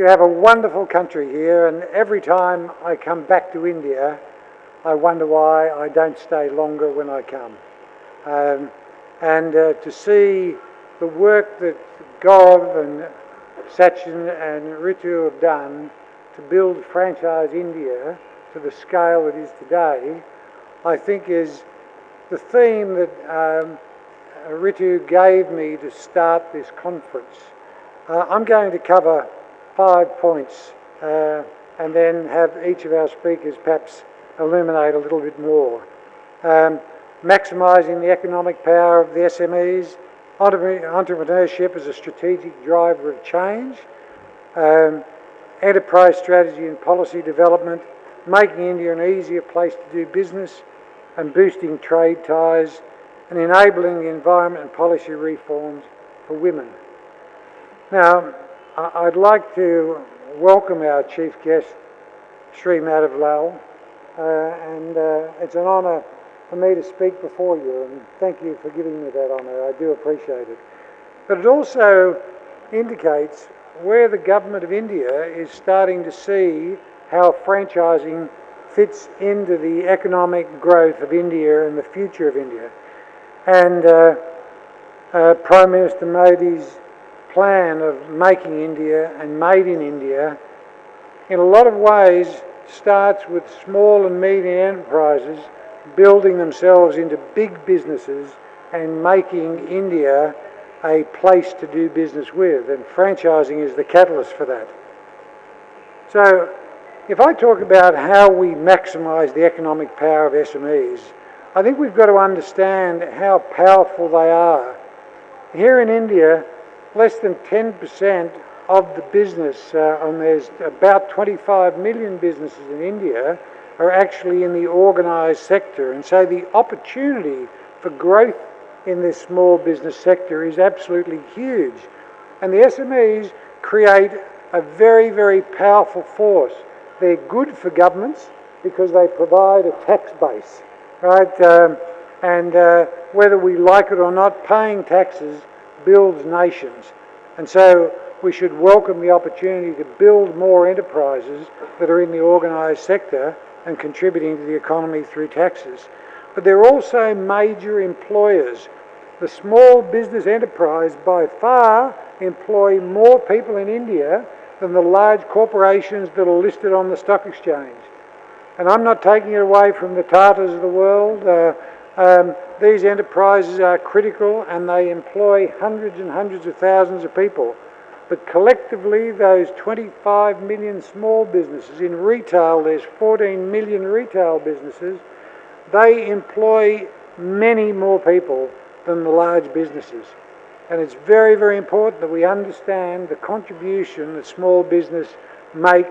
You have a wonderful country here, and every time I come back to India, I wonder why I don't stay longer when I come. To see the work that Gaurav and Sachin and Ritu have done to build Franchise India to the scale it is today, I think is the theme that Ritu gave me to start this conference. I'm going to cover 5 points and then have each of our speakers perhaps illuminate a little bit more. Maximising the economic power of the SMEs, entrepreneurship as a strategic driver of change, enterprise strategy and policy development, making India an easier place to do business and boosting trade ties, and enabling the environment and policy reforms for women. Now, I'd like to welcome our chief guest, Sri Madhav Lal, and it's an honour for me to speak before you, and thank you for giving me that honour. I do appreciate it. But it also indicates where the government of India is starting to see how franchising fits into the economic growth of India and the future of India. And Prime Minister Modi's plan of making India and made in India, in a lot of ways, starts with small and medium enterprises building themselves into big businesses and making India a place to do business with, and franchising is the catalyst for that. So, if I talk about how we maximise the economic power of SMEs, I think we've got to understand how powerful they are. Here in India, less than 10% of the business, and there's about 25 million businesses in India, are actually in the organised sector. And so the opportunity for growth in this small business sector is absolutely huge. And the SMEs create a very, very powerful force. They're good for governments because they provide a tax base, right? Whether we like it or not, paying taxes builds nations. And so we should welcome the opportunity to build more enterprises that are in the organised sector and contributing to the economy through taxes. But they're also major employers. The small business enterprise by far employ more people in India than the large corporations that are listed on the stock exchange. And I'm not taking it away from the Tatas of the world. These enterprises are critical and they employ hundreds and hundreds of thousands of people. But collectively, those 25 million small businesses, in retail there's 14 million retail businesses, they employ many more people than the large businesses. And it's very, very important that we understand the contribution that small business make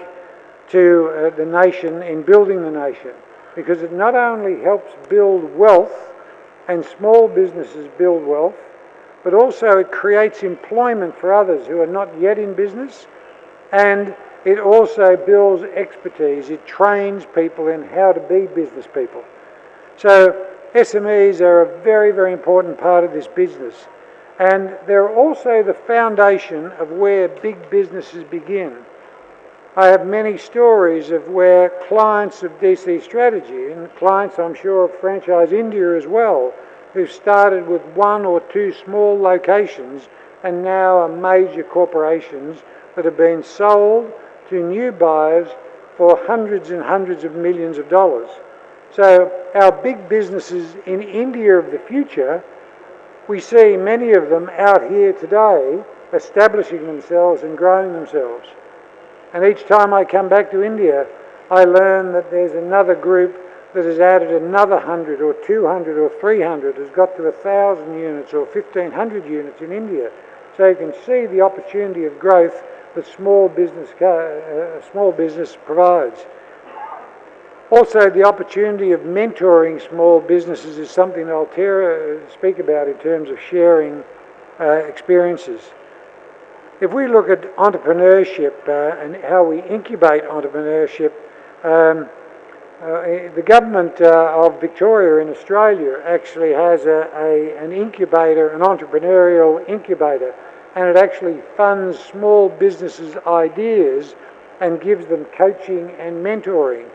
to the nation in building the nation, because it not only helps build wealth, and small businesses build wealth, but also it creates employment for others who are not yet in business, and it also builds expertise. It trains people in how to be business people. So SMEs are a very, very important part of this business, and they're also the foundation of where big businesses begin. I have many stories of where clients of DC Strategy, and clients I'm sure of Franchise India as well, who've started with 1 or 2 small locations and now are major corporations that have been sold to new buyers for hundreds and hundreds of millions of dollars. So our big businesses in India of the future, we see many of them out here today establishing themselves and growing themselves. And each time I come back to India, I learn that there's another group that has added another 100 or 200 or 300, has got to 1,000 units or 1,500 units in India. So you can see the opportunity of growth that small business provides. Also, the opportunity of mentoring small businesses is something I'll speak about in terms of sharing experiences. If we look at entrepreneurship and how we incubate entrepreneurship, the government of Victoria in Australia actually has an incubator, an entrepreneurial incubator, and it actually funds small businesses' ideas and gives them coaching and mentoring.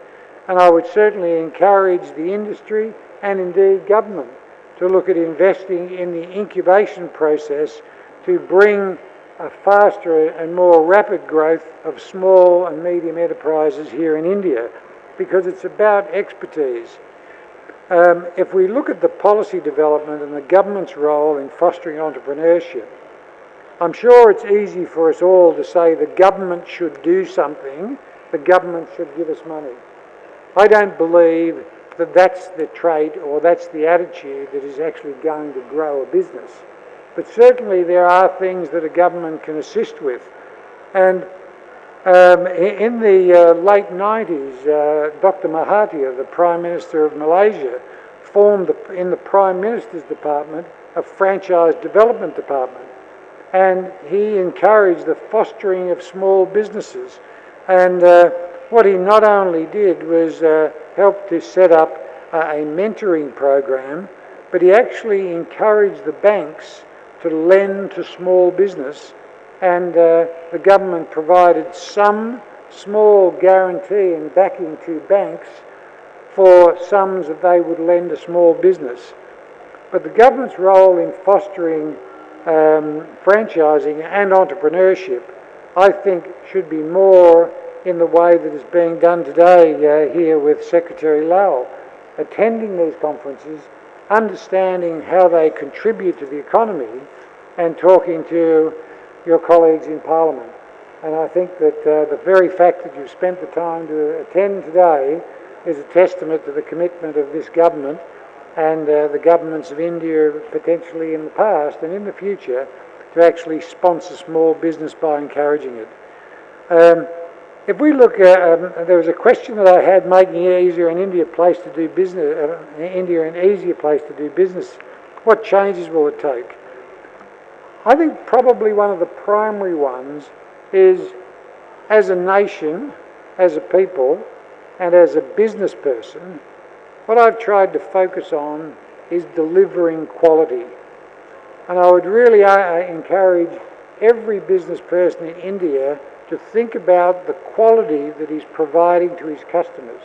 And I would certainly encourage the industry and indeed government to look at investing in the incubation process to bring a faster and more rapid growth of small and medium enterprises here in India, because it's about expertise. If we look at the policy development and the government's role in fostering entrepreneurship, I'm sure it's easy for us all to say the government should do something, the government should give us money. I don't believe that that's the trait or that's the attitude that is actually going to grow a business. But certainly there are things that a government can assist with. And in the late 90s, Dr. Mahathir, the Prime Minister of Malaysia, formed in the Prime Minister's Department a franchise development department. And he encouraged the fostering of small businesses. And what he not only did was help to set up a mentoring program, but he actually encouraged the banks to lend to small business, and the government provided some small guarantee and backing to banks for sums that they would lend to small business. But the government's role in fostering franchising and entrepreneurship, I think, should be more in the way that is being done today here with Secretary Lowell, attending these conferences, understanding how they contribute to the economy, and talking to your colleagues in Parliament. And I think that the very fact that you've spent the time to attend today is a testament to the commitment of this government and the governments of India, potentially in the past and in the future, to actually sponsor small business by encouraging it. If we look at, there was a question that I had, making India an easier place to do business. What changes will it take? I think probably one of the primary ones is, as a nation, as a people, and as a business person, what I've tried to focus on is delivering quality. And I would really encourage every business person in India to think about the quality that he's providing to his customers.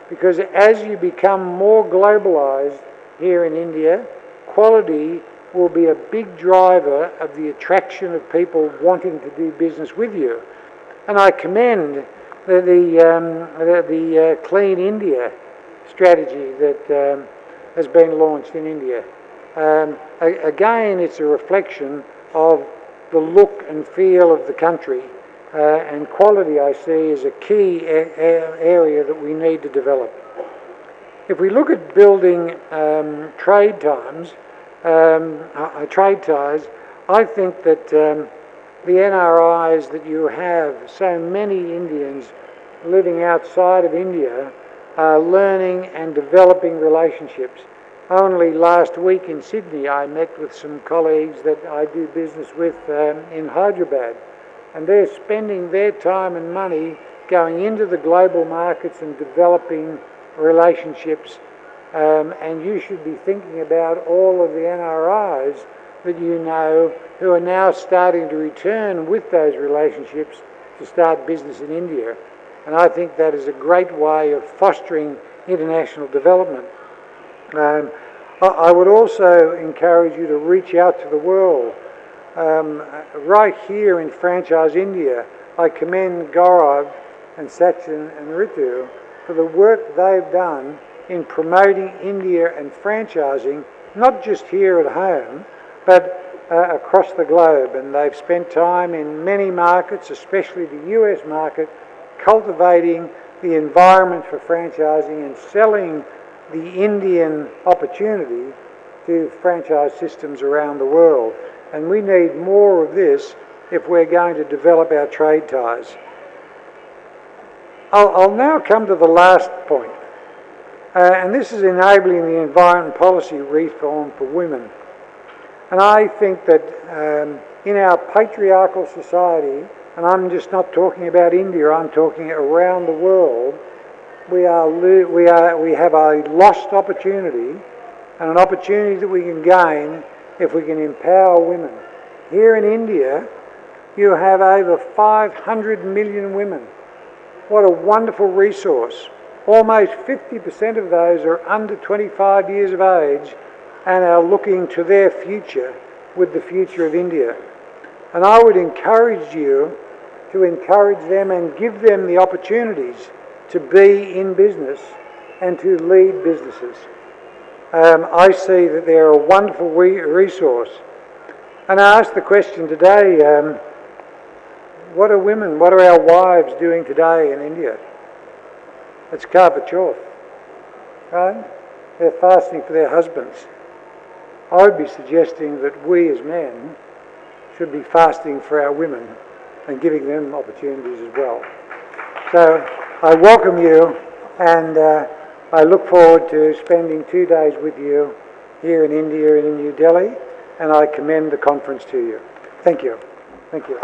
Because as you become more globalised here in India, quality will be a big driver of the attraction of people wanting to do business with you. And I commend the Clean India strategy that has been launched in India. Again, it's a reflection of the look and feel of the country, and quality I see as a key area that we need to develop. If we look at building trade ties, I think that the NRIs that you have, so many Indians living outside of India, are learning and developing relationships. Only last week in Sydney I met with some colleagues that I do business with in Hyderabad, and they're spending their time and money going into the global markets and developing relationships, and you should be thinking about all of the NRIs that you know who are now starting to return with those relationships to start business in India. And I think that is a great way of fostering international development. I would also encourage you to reach out to the world. Right here in Franchise India, I commend Gaurav and Sachin and Ritu for the work they've done in promoting India and franchising, not just here at home, but across the globe. And they've spent time in many markets, especially the US market, cultivating the environment for franchising and selling the Indian opportunity to franchise systems around the world. And we need more of this if we're going to develop our trade ties. I'll now come to the last point, and this is enabling the environment policy reform for women. And I think that in our patriarchal society, and I'm just not talking about India, I'm talking around the world, we have a lost opportunity, and an opportunity that we can gain if we can empower women. Here in India, you have over 500 million women. What a wonderful resource. Almost 50% of those are under 25 years of age and are looking to their future with the future of India. And I would encourage you to encourage them and give them the opportunities to be in business and to lead businesses. I see that they're a wonderful resource. And I asked the question today, what are our wives doing today in India? It's carpet chauth, right? They're fasting for their husbands. I would be suggesting that we as men should be fasting for our women and giving them opportunities as well. So I welcome you, and I look forward to spending 2 days with you here in India and in New Delhi, and I commend the conference to you. Thank you. Thank you.